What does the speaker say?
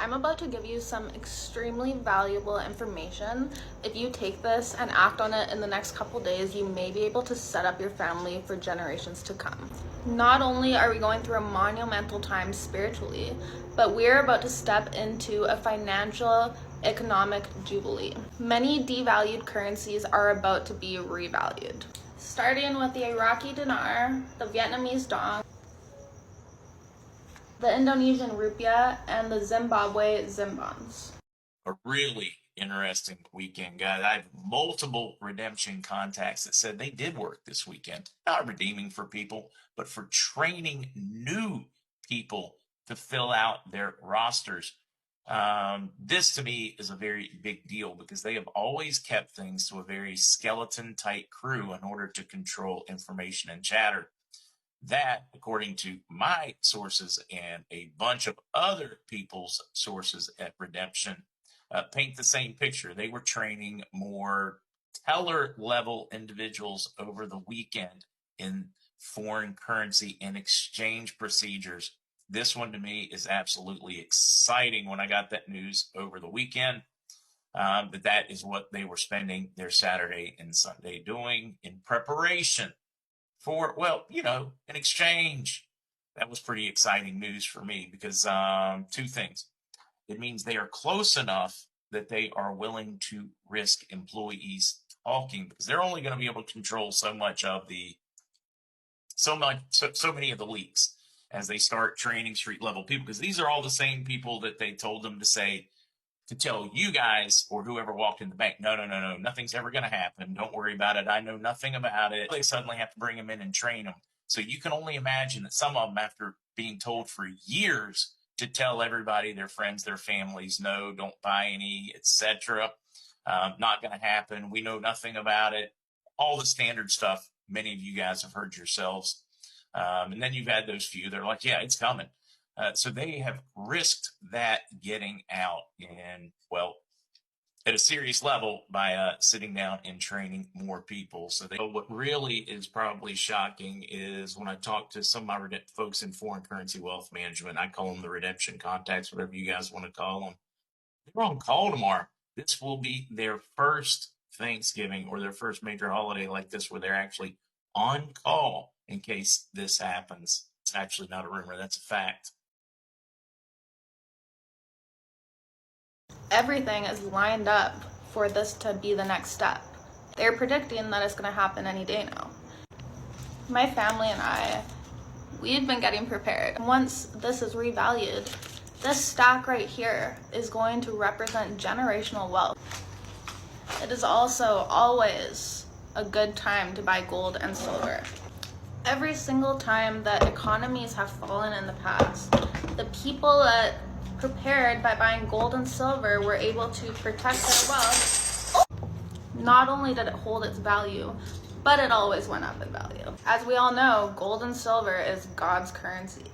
I'm about to give you some extremely valuable information. If you take this and act on it in the next couple days, you may be able to set up your family for generations to come. Not only are we going through a monumental time spiritually, but we're about to step into a financial economic jubilee. Many devalued currencies are about to be revalued. Starting with the Iraqi dinar, the Vietnamese dong, the Indonesian rupiah, and the Zimbabwe zimbons. A really interesting weekend, guys. I have multiple redemption contacts that said they did work this weekend. Not redeeming for people, but for training new people to fill out their rosters. This to me is a very big deal because they have always kept things to a very skeleton tight crew in order to control information and chatter. That, according to my sources and a bunch of other people's sources at Redemption, paint the same picture. They were training more teller level individuals over the weekend in foreign currency and exchange procedures. This one to me is absolutely exciting. When I got that news over the weekend, that is what they were spending their Saturday and Sunday doing in preparation for, well, an exchange. That was pretty exciting news for me because two things. It means they are close enough that they are willing to risk employees talking, because they're only going to be able to control so many of the leaks as they start training street level people, because these are all the same people that they told them to tell you guys or whoever walked in the bank, no, nothing's ever going to happen. Don't worry about it. I know nothing about it. They suddenly have to bring them in and train them. So you can only imagine that some of them, after being told for years to tell everybody, their friends, their families, no, don't buy any, etc., not going to happen. We know nothing about it. All the standard stuff many of you guys have heard yourselves. And then you've had those few that are like, yeah, it's coming. So they have risked that getting out, and, well, at a serious level by sitting down and training more people. So what really is probably shocking is when I talk to some of my folks in foreign currency wealth management, I call them the redemption contacts, whatever you guys want to call them. They're on call tomorrow. This will be their first Thanksgiving or their first major holiday like this where they're actually on call in case this happens. It's actually not a rumor. That's a fact. Everything is lined up for this to be the next step. They're predicting that it's going to happen any day now. My family and I, we've been getting prepared. Once this is revalued, this stack right here is going to represent generational wealth. It is also always a good time to buy gold and silver. Every single time that economies have fallen in the past, the people that prepared by buying gold and silver were able to protect their wealth. Not only did it hold its value, but it always went up in value. As we all know, gold and silver is God's currency.